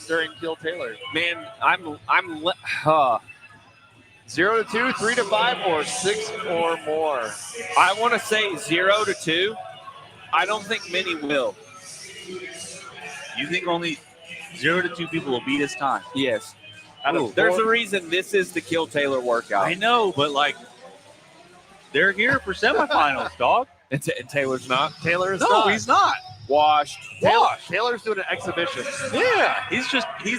during Kill Taylor? Man, 0 to 2, 3 to 5, or 6 or more? I want to say 0 to 2. I don't think many will. You think only 0 to 2 people will beat his time? Yes. Ooh. There's a reason this is the Kill Taylor workout. I know, but they're here for semifinals, dog. And Taylor's not. Taylor is No, not. he's not. Washed. Taylor's doing an exhibition. Yeah, he's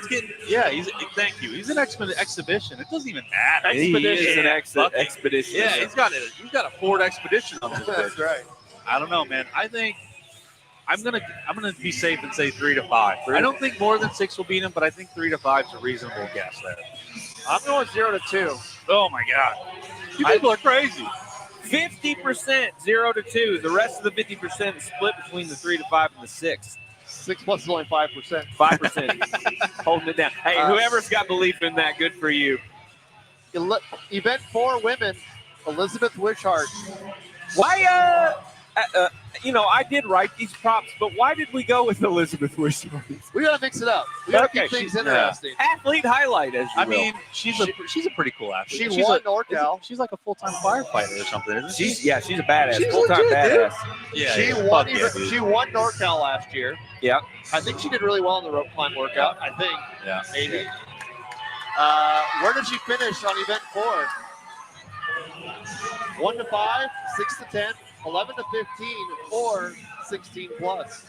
getting. Yeah, thank you. He's an exhibition. It doesn't even matter. Expedition. He is an expedition. Yeah, he's got a Ford Expedition on his That's right. I don't know, man. I think I'm gonna be safe and say 3 to 5. I don't think more than 6 will beat him, but I think 3 to 5 is a reasonable guess there. I'm going 0 to 2. Oh my God, you people are crazy. 50% 0 to 2. The rest of the 50% is split between the 3 to 5 and the 6. 6 plus is only 5%. 5% holding it down. Hey, whoever's got belief in that, good for you. Event 4 women, Elizabeth Wishart. Why? I did write these props, but why did we go with Elizabeth Wishart? We gotta mix it up. We gotta Okay, keep things she's- interesting. Athlete highlight, as you I will. mean, she's a pretty cool athlete. She She's won a- NorCal. She's like a full-time firefighter or something, isn't she? she's a badass, She's full-time legit, dude. badass. Yeah, She yeah. won. Fuck yeah, dude. She won NorCal last year. Yeah. I think she did really well in the rope climb workout. I think Yeah. maybe. Where did she finish on event 4? 1 to 5, 6 to 10, 11 to 15, or 16 plus.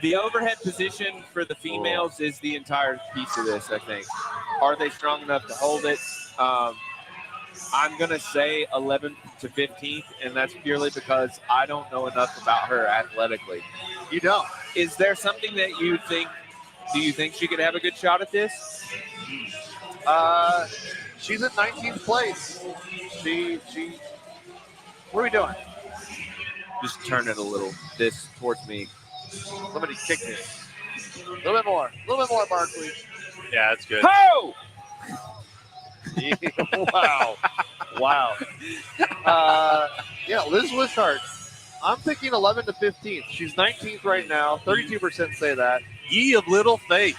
The overhead position for the females is the entire piece of this, I think. Are they strong enough to hold it? I'm going to say 11 to 15th, and that's purely because I don't know enough about her athletically. You don't. Is there something that do you think she could have a good shot at this? She's in 19th place. What are we doing? Just turn it a little, this towards me. Somebody kick me. A little bit more, Barkley. Yeah, that's good. Ho! Wow. Yeah, Liz Wishart. I'm thinking 11 to 15th. She's 19th right now. 32% say that. Ye of little faith.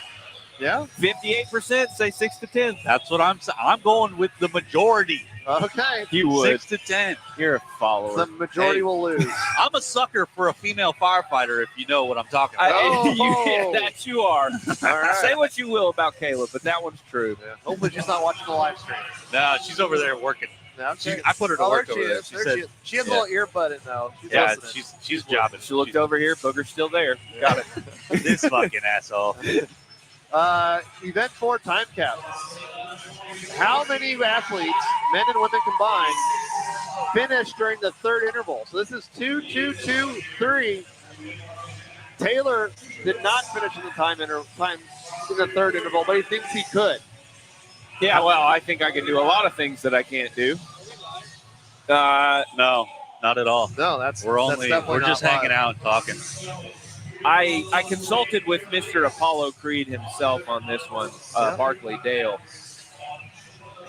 Yeah. 58% say 6 to 10. That's what I'm saying. I'm going with the majority. Okay. You would. 6 to 10. You're a follower. The majority will lose. I'm a sucker for a female firefighter, if you know what I'm talking about. That you are. All right. Say what you will about Caleb, but that one's true. Yeah. Hopefully she's not watching the live stream. No, she's over there working. Okay. I put her to Oh, work there over she there. is. She There said, she is. She has a little earbud in though. yeah, listening. she's jobbing. She looked over here, Booger's still there. Got it. This fucking asshole. Event 4 time cap. How many athletes, men and women combined, finished during the third interval? So this is 2, 2, 2, 3. Taylor did not finish in the time in the third interval, but he thinks he could. Yeah, well, I think I can do a lot of things that I can't do. No, not at all. No, that's We're just hanging out and talking. I consulted with Mr. Apollo Creed himself on this one, Barkley Dale.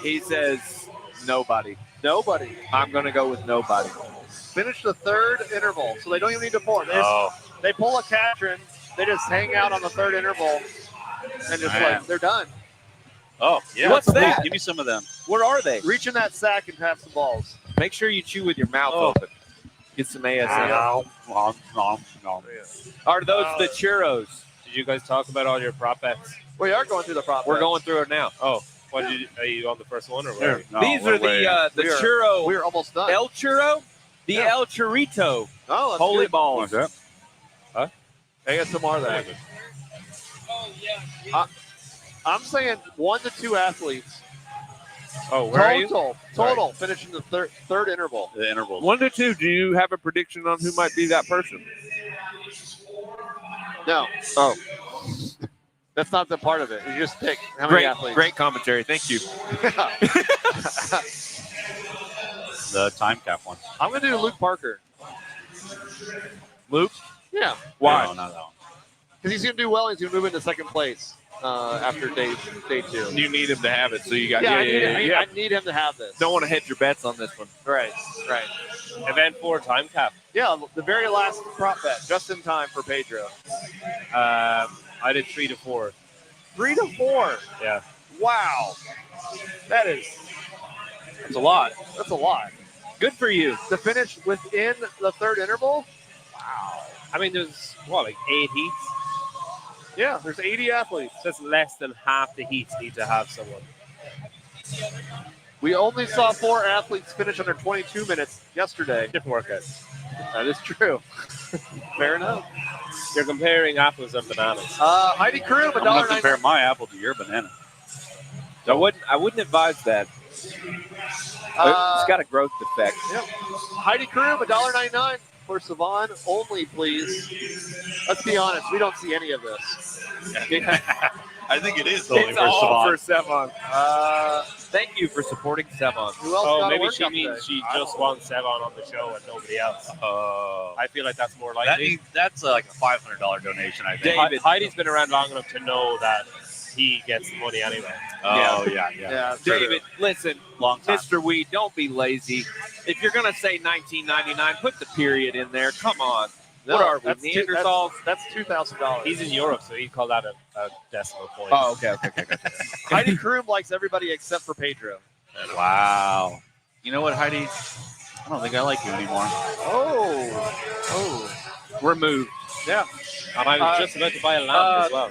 He says nobody. Nobody. I'm going to go with nobody. Finish the third interval, so they don't even need to pour. They pull a Katrin, they just hang out on the third interval, and just like they're done. Oh, yeah. What's that? Give me some of them. What are they? Reach in that sack and have some balls. Make sure you chew with your mouth open. Get some ASMR. Are those the churros? Did you guys talk about all your prop bets? We are going through the prop We're bets. going through it now. Oh, are you on the first one or what? No, These are the churro. We're almost done. El churro, the Yeah. El churrito, Oh, that's holy good. balls. I got some more of that. I'm saying 1 to 2 athletes. Oh, where are you? Total finishing the third interval. The intervals. 1 to 2. Do you have a prediction on who might be that person? No. Oh, That's not the part of it. You just pick how many athletes. great commentary. Thank you. The time cap one. I'm going to do Luke Parker. Luke, Yeah. why? No, not that one. Because he's going to do well. He's going to move into second place after day 2. You need him to have it, so you got. I need him to have this. Don't want to hedge your bets on this one. Right. Event 4 time cap. Yeah, the very last prop bet, just in time for Pedro. I did 3 to 4. 3 to 4. Yeah. Wow. That's That's a lot. a lot. Good for you. To finish within the third interval? I mean, there's, like 8 heats? Yeah, there's 80 athletes. That's less than half the heats need to have someone. We only saw 4 athletes finish under 22 minutes yesterday. Different workouts. That is true. Fair enough. You're comparing apples and bananas. Heidi Kroom, I'm going to $1.99. compare my apple to your banana. I wouldn't advise that. It's got a growth defect. Yep. Heidi Kroom, $1.99 for Savon only, please. Let's be honest, we don't see any of this. I think it is only It's for all Savant. for Sevon. Thank you for supporting Sevon. Who else Oh, got a maybe she workout means today? she just wants Sevon on the show and nobody else. I feel like that's more That likely. means, that's like a $500 donation, I think. David. Heidi's been around long enough to know that he gets the money anyway. Oh, yeah. Yeah, true. David, listen, Long time. Mr. Weed, don't be lazy. If you're gonna say 1999, put the period in there. Come on. No, What are we, that's Neanderthals? That's $2,000. He's in Europe, so he'd call that a decimal point. Oh, okay. Heidi Kroom likes everybody except for Pedro. Wow. You know what, Heidi? I don't think I like you anymore. Oh. Removed. Yeah. And I was just about to buy a lamp as well.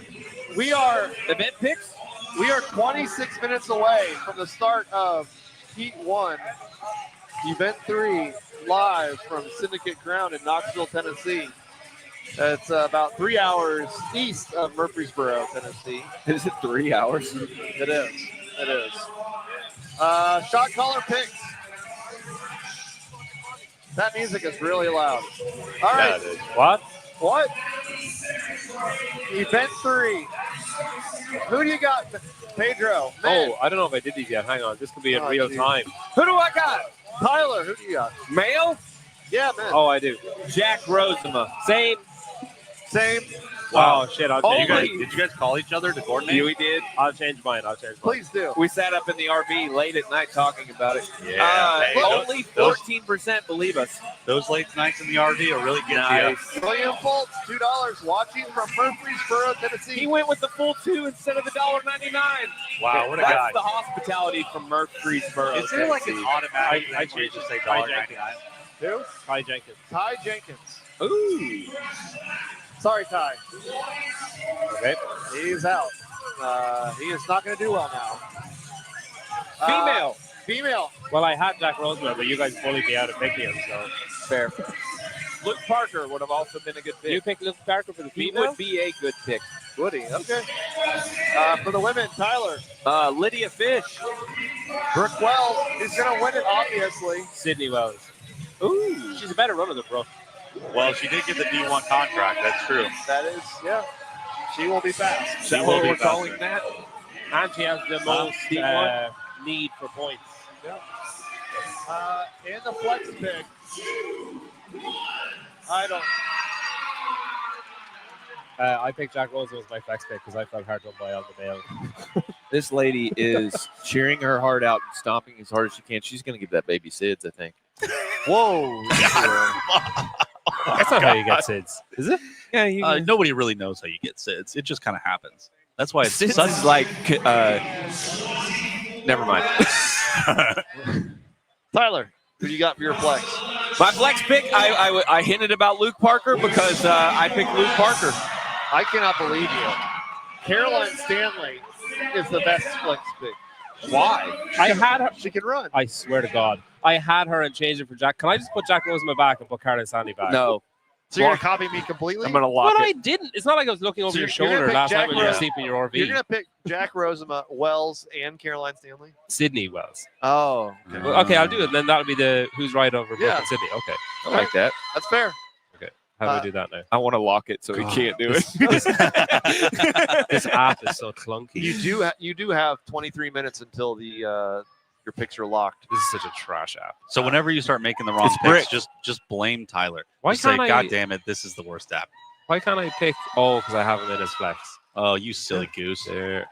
We are Event picks? 26 minutes away from the start of Heat 1, Event 3, live from Syndicate Ground in Knoxville, Tennessee. It's about 3 hours east of Murfreesboro, Tennessee. Is it 3 hours? It is. Shot caller picks. That music is really loud. All right. What? Event 3. Who do you got, Pedro? Man. Oh, I don't know if I did these yet. Hang on. This could be in Oh, real geez. time. Who do I got? Tyler, who do you got? Male? Yeah, man. Oh, I do. Jack Rosema. Same. Wow. Oh, shit. I'll Holy- change Did you guys call each other to coordinate? You did. I'll change mine. Please do. We sat up in the RV late at night talking about it. Yeah. Hey, Only 14% believe us. those late nights in the RV are really getting to you. William Fultz, $2, watching from Murfreesboro, He Tennessee. went with the full 2 instead of the $1.99. Wow, what a That's guy. the hospitality from Murfreesboro. Is there like an Tennessee. automatic I thing where you changed just say it. Ty $1.99? Who? Ty Jenkins. Ty Jenkins. Ooh. Sorry, Ty. Okay. He's out. He is not going to do well now. Female. Female. Well, I had Jack Rosemary, but you guys bullied me out of picking him, so. Fair. Luke Parker would have also been a good pick. You pick Luke Parker for the He female? would be a good pick. Woody, okay. For the women, Tyler. Lydia Fish. Brooke Wells is going to win it, obviously. Sydney Wells. Ooh. She's a better runner than Brooke. Well, she did get the D1 contract. That's true. That is, yeah. She will be fast. Is that what we're calling that? And she has the most D1? need for points. In the flex pick, I picked Jack Rosen as my flex pick because I felt hard done by on the male. This lady is cheering her heart out and stomping as hard as she can. She's going to give that baby SIDS, I think. whoa. That's not how you get SIDS, is it? Yeah, you Nobody really knows how you get SIDS. It just kind of happens. That's why it's SIDS is like, never mind. Tyler, who do you got for your flex? My flex pick, I hinted about Luke Parker because I picked Luke Parker. I cannot believe you. Caroline Stanley is the best flex pick. Why? I had her. She can run. I swear to God, I had her and changed it for Jack. Can I just put Jack Rosen back and put Caroline Sandy back? No. So you're going to copy me completely? I'm going to lock But I it. didn't. It's not like I was looking over So your you're gonna shoulder pick last Jack night when you were Rosen. asleep in your RV. You're going to pick Jack Rosema, Wells, and Caroline Stanley? Sydney Wells. Oh. Okay. Well, okay, I'll do it. Then that'll be the who's right over Brooke Yeah. and Sydney. Okay. I like that. That's fair. How do we do that now? I want to lock it so he can't do it. This app is so clunky. You do have 23 minutes until the your picks are locked. This is such a trash app. So whenever you start making the wrong It's picks, brick. just blame Tyler. Why Just say, can't I- God damn it, this is the worst app. Why can't I pick? Oh, because I have him in as flex. Oh, you silly goose. There.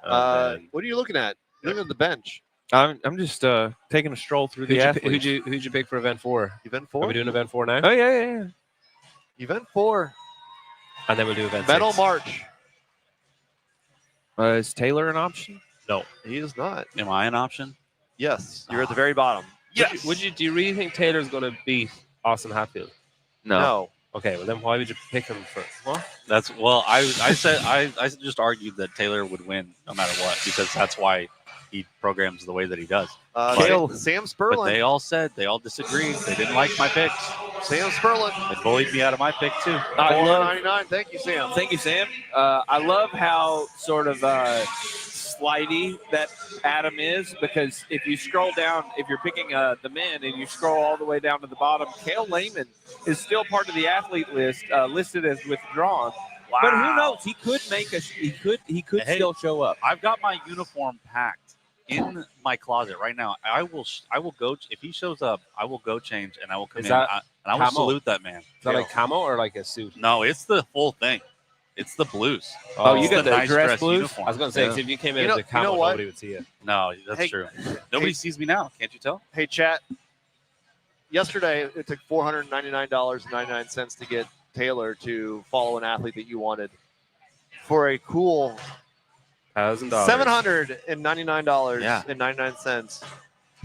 What are you looking at? You're looking at the bench. I'm just taking a stroll through the athletes. Who'd you pick for event 4? Event Are 4? we doing event 4 now? Oh, yeah. Event 4. And then we'll do event Metal 6. March. Is Taylor an option? No. He is not. Am I an option? Yes. You're at the very bottom. Yes. Do you really think Taylor's going to beat Austin Hatfield? No. Okay, well then why would you pick him for? What? That's I said I just argued that Taylor would win no matter what because that's why he programs the way that he does. Sam But Sperlin. they all disagreed. They didn't like my picks. Sam Sperlin. They bullied me out of my pick too. I love $4.99. Thank you, Sam. Thank you, Sam. I love how sort of slidey that Adam is because if you scroll down, if you're picking the men and you scroll all the way down to the bottom, Cale Lehman is still part of the athlete list, listed as withdrawn. Wow. But who knows? He could make a. He could Hey. still show up. I've got my uniform packed in my closet right now. I will go if he shows up. I will go change and I will come Is in that and I will camo? salute that man. Is that like camo or like a suit? No, it's the full thing. It's the blues. Oh, you It's got the nice dress blues? uniform. I was going to say, Yeah. 'cause if you came in You know- as a camo, you know what? nobody would see it. No, that's Hey, true. Nobody hey. sees me now. Can't you tell? Hey, chat. Yesterday, it took $499.99 to get Taylor to follow an athlete that you wanted for a cool $1,000. $799.99.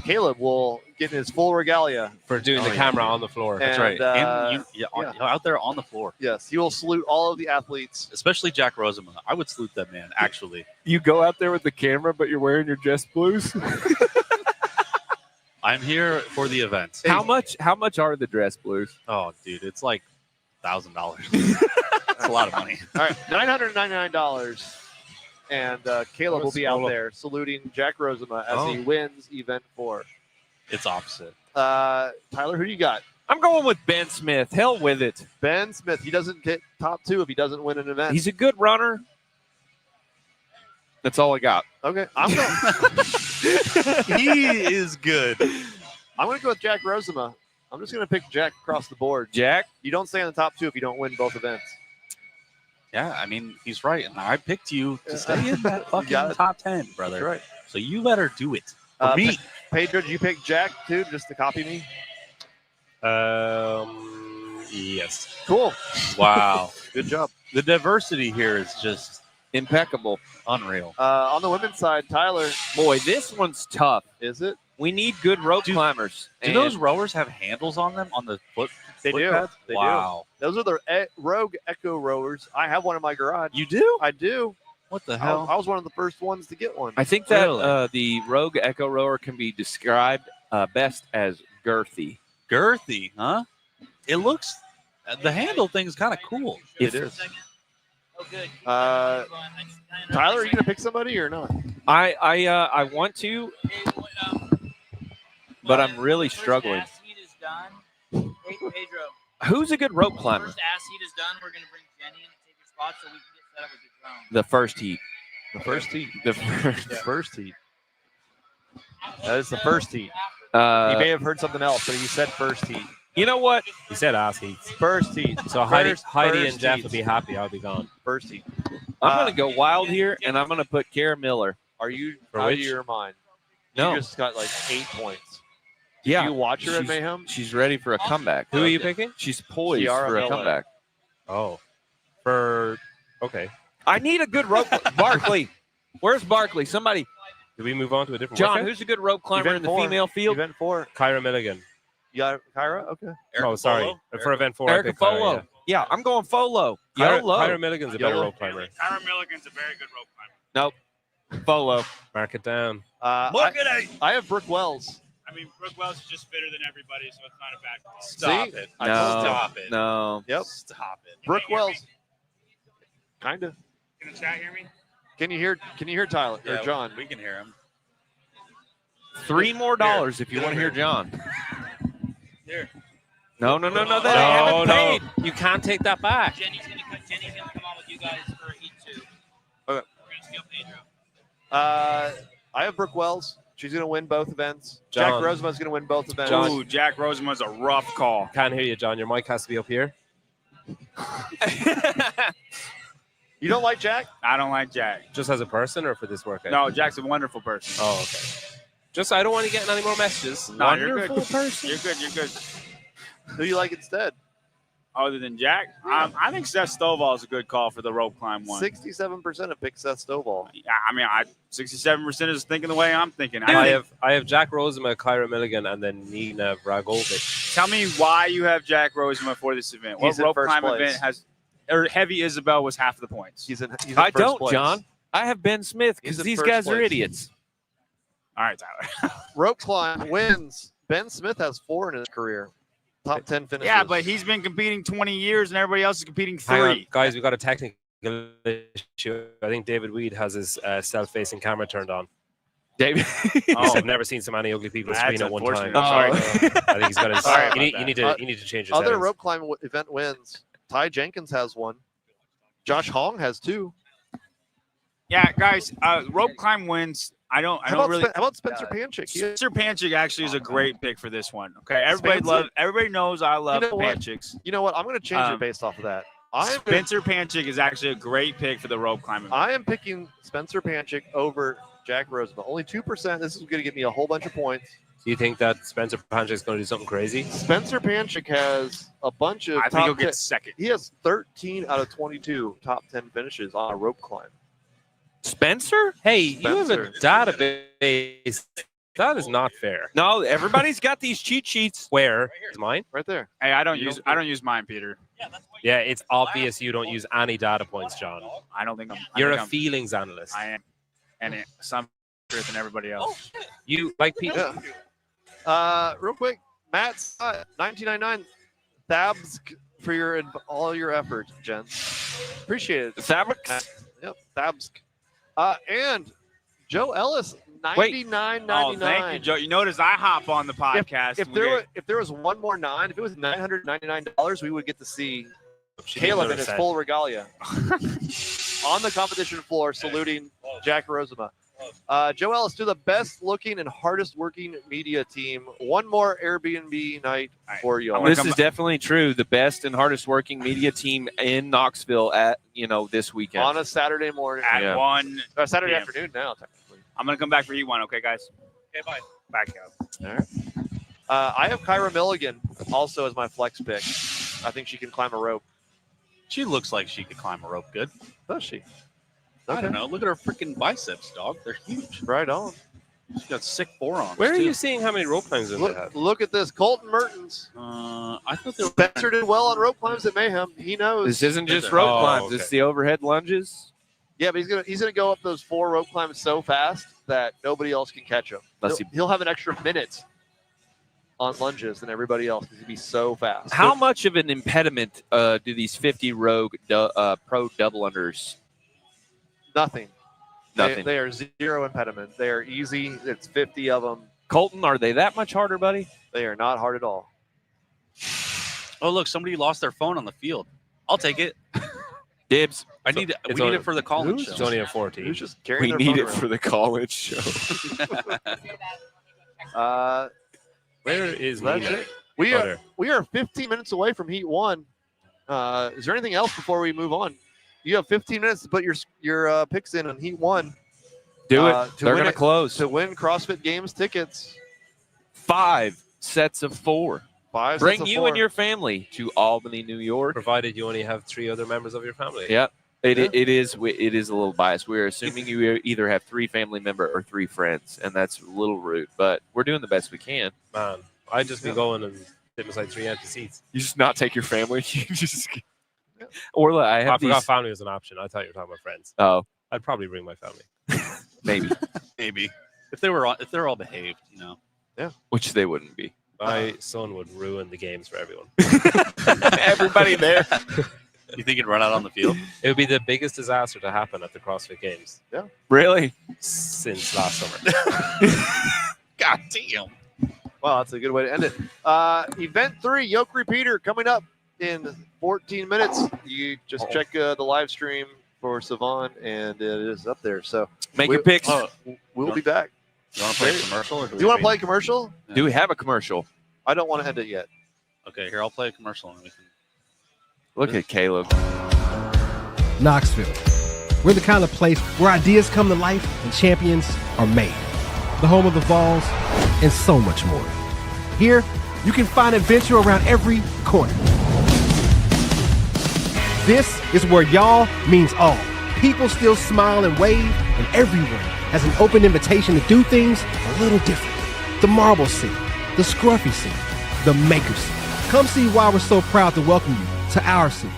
Caleb will get his full regalia. For doing Oh, the yeah. camera on the floor. And, That's right. yeah. Out there on the floor. Yes, he will salute all of the athletes. Especially Jack Rosemont. I would salute that man, actually. You go out there with the camera, but you're wearing your dress blues. I'm here for the event. How much are the dress blues? Oh, dude, it's like $1,000. That's a lot of money. All right, $999. And Caleb will be out Scroll up. there saluting Jack Rosema as he wins event 4. It's opposite. Tyler, who do you got? I'm going with Ben Smith. Hell with it. Ben Smith. He doesn't get top 2 if he doesn't win an event. He's a good runner. That's all I got. Okay, I'm going. He is good. I'm going to go with Jack Rosema. I'm just going to pick Jack across the board. Jack, You don't stay in the top 2 if you don't win both events. Yeah, I mean, he's right. And I picked you to stay in that got fucking it. top 10, brother. That's right. So you better do it. For me. Pedro, did you pick Jack too, just to copy me? Yes. Cool. Wow. Good job. The diversity here is just impeccable. unreal. On the women's side, Tyler, Boy, this one's tough. is it? We need good rope climbers. Do And those rowers have handles on them on the foot? They foot do. pads? They do. Wow. Those are the Rogue Echo rowers. I have one in my garage. You do? I do. What the I hell? was one of the first ones to get one. I think that Really? the Rogue Echo Rower can be described best as girthy. Girthy, huh? It looks The handle thing's kind of cool. It is. Tyler, are you gonna pick somebody or not? I want to, but I'm really struggling. Hey, Pedro. Who's a good rope climber? First ass heat is done. We're gonna bring Jenny in to take your spot so we can get set up with your drone. The first heat. The first heat. The first. The first heat. That is the first heat. He Uh, may have heard something else, but he said first heat. you know what? He said ass heats. First heat. So First Heidi and Jeff heat. will be happy. I'll be gone. First heat. I'm gonna go wild here, and I'm gonna put Kara Miller. Are you For out of which? your mind? No. You just got like 8 points. Yeah, Do you watch her at she's- Mayhem? She's ready for a comeback. Who are you picking? She's poised Kiara for a Miller. comeback. Oh, okay. I need a good rope. Barkley, where's Barkley? Somebody, Did we move on to a different John. workout? Who's a good rope climber Event in the 4. female field? Event 4. Kyra Milligan. You got Kyra? Okay. Oh, sorry. For event 4, Erica I picked Kyra, Folo. Yeah, I'm going Folo. Kyra, YOLO. Kyra Milligan's a better YOLO. rope climber. Kyra Milligan's a very good rope climber. Folo. Mark it down. Look at it. I have Brooke Wells. I mean, Brooke Wells is just fitter than everybody, so it's not a bad call. Stop See? it. I No, told you. Stop it. no. Yep. Stop it. Brooke Wells. Kind of. Can the chat hear me? Can you hear Tyler or John? We can hear him. $3 more if you want to hear John. Here. No. That I No, haven't no. paid. You can't take that back. Jenny's gonna come on with you guys for heat 2. Okay. We're gonna steal Pedro. I have Brooke Wells. She's going to win both events. Jack John. Rosema's going to win both events. John. Ooh, Jack Rosema's a rough call. Can't hear you, John. Your mic has to be up here. You don't like Jack? I don't like Jack. Just as a person or for this workout? No, Jack's a wonderful person. Oh, okay. Just I don't want to get any more messages. No, you're Wonderful good. person. You're good. You're good. Who do you like instead? Other than Jack, I think Seth Stovall is a good call for the rope climb one. 67% have picked Seth Stovall. Yeah, I mean, 67% is thinking the way I'm thinking. I have Jack Rosema, Kyra Milligan, and then Nina Vragovic. Tell me why you have Jack Rosema for this event. He's What in rope first climb place. event has, or Heavy Isabel was half the points? He's in I first don't, place. John. I have Ben Smith He's because in these first guys are place. idiots. All right, Tyler. Rope climb wins. Ben Smith has 4 in his career. Top 10 finishes. Yeah, but he's been competing 20 years, and everybody else is competing 3. Hang on, guys, we got a technical issue. I think David Weed has his self-facing camera turned on. David. I've never seen so many ugly people That's screen at one time. unfortunate. I think he's got his. Sorry you, need, about you need that. to you need to change his Other settings. rope climb event wins. Ty Jenkins has 1. Josh Hong has 2. Yeah, guys, rope climb wins. I don't really. How about Spencer Panchik? Spencer Panchik actually is a great pick for this one. Okay, everybody knows I love You know what? Panchiks. You know what? I'm going to change it based off of that. Spencer Panchik is actually a great pick for the rope climbing. I am picking Spencer Panchik over Jack Rosema. Only 2%. This is going to get me a whole bunch of points. Do you think that Spencer Panchik is going to do something crazy? Spencer Panchik has a bunch of I think top he'll 10 get second. He has 13 out of 22 top 10 finishes on a rope climb. Spencer? Hey, you have a Spencer. database. That is not fair. No, everybody's got these cheat sheets. Where is mine? Right there. Hey, I don't use mine, Peter. Yeah, it's obvious you don't use any data points, John. I don't think I'm. You're a I'm, feelings analyst. I am, and some truth than everybody else. You like people. Yeah. Real quick, Matt Scott, 1999. Thabs for all your effort, gents. Appreciate it. Fabric? Yep, Thabs. And Joe Ellis, Wait. $99.99. Oh, thank you, Joe. You notice I hop on the podcast. If there was one more 9, if it was $999, we would get to see Caleb in his said. full regalia on the competition floor, saluting Jack Rosema. Joe Ellis, to the best looking and hardest working media team. One more Airbnb night for y'all. This is definitely true. The best and hardest working media team in Knoxville at this weekend. On a Saturday morning. at 1 Saturday p.m. afternoon now, technically. I'm gonna come back for E1, okay, guys? Okay, bye. Back out. All right. I have Kyra Milligan also as my flex pick. I think she can climb a rope. She looks like she could climb a rope good. Does she? I don't know. Look at her freaking biceps, dog. They're huge. Right on. She's got sick forearms. Where are too. you seeing how many rope climbs in they have? Look at this. Colton Mertens. I thought they were. Spencer did well on rope climbs at Mayhem. He knows. This isn't just rope Oh, climbs. okay. It's the overhead lunges. Yeah, but he's gonna go up those 4 rope climbs so fast that nobody else can catch him. Let's He'll have an extra minute. on lunges than everybody else because he'd be so fast. How much of an impediment do these 50 Rogue Pro double unders? Nothing. Nothing. They are zero impediment. They are easy. It's 50 of them. Colton, are they that much harder, buddy? They are not hard at all. Oh, look, somebody lost their phone on the field. I'll take it. Dibs. We need only- it for the college It's show. only a 14. Who's just carrying We their need phone it around? for the college show. Where is That's Nina? it. There. We are 15 minutes away from Heat 1. Is there anything else before we move on? You have 15 minutes to put your picks in on Heat 1. Do it. To They're win going to close. To win CrossFit Games tickets. 5 sets of 4. 5 Bring sets of you 4. and your family to Albany, New York. Provided you only have 3 other members of your family. Yep. It is a little biased. We're assuming you either have 3 family members or 3 friends, and that's a little rude, but we're doing the best we can. Man, I'd just be going and sit beside 3 empty seats. You just not take your family. You just or I I have forgot these. family was an option. I thought you were talking about friends. Oh, I'd probably bring my family. maybe. Maybe if they're all behaved, Which they wouldn't be. My son would ruin the games for everyone. Everybody there. You think he'd run out on the field? It would be the biggest disaster to happen at the CrossFit Games Really? since last summer. God damn. Wow, that's a good way to end it. Event 3, yoke repeater, coming up in 14 minutes. You just check the live stream for Savon, and it is up there. So Make your picks. we'll be back. You want to play a commercial? Or Do you want to play a commercial? Do we have a commercial? I don't want to end it yet. Okay, here, I'll play a commercial and we can. Look at Caleb. Knoxville. We're the kind of place where ideas come to life and champions are made. The home of the Vols and so much more. Here, you can find adventure around every corner. This is where y'all means all. People still smile and wave, and everyone has an open invitation to do things a little different. The marble scene, the scruffy scene, the maker scene. Come see why we're so proud to welcome you to our city.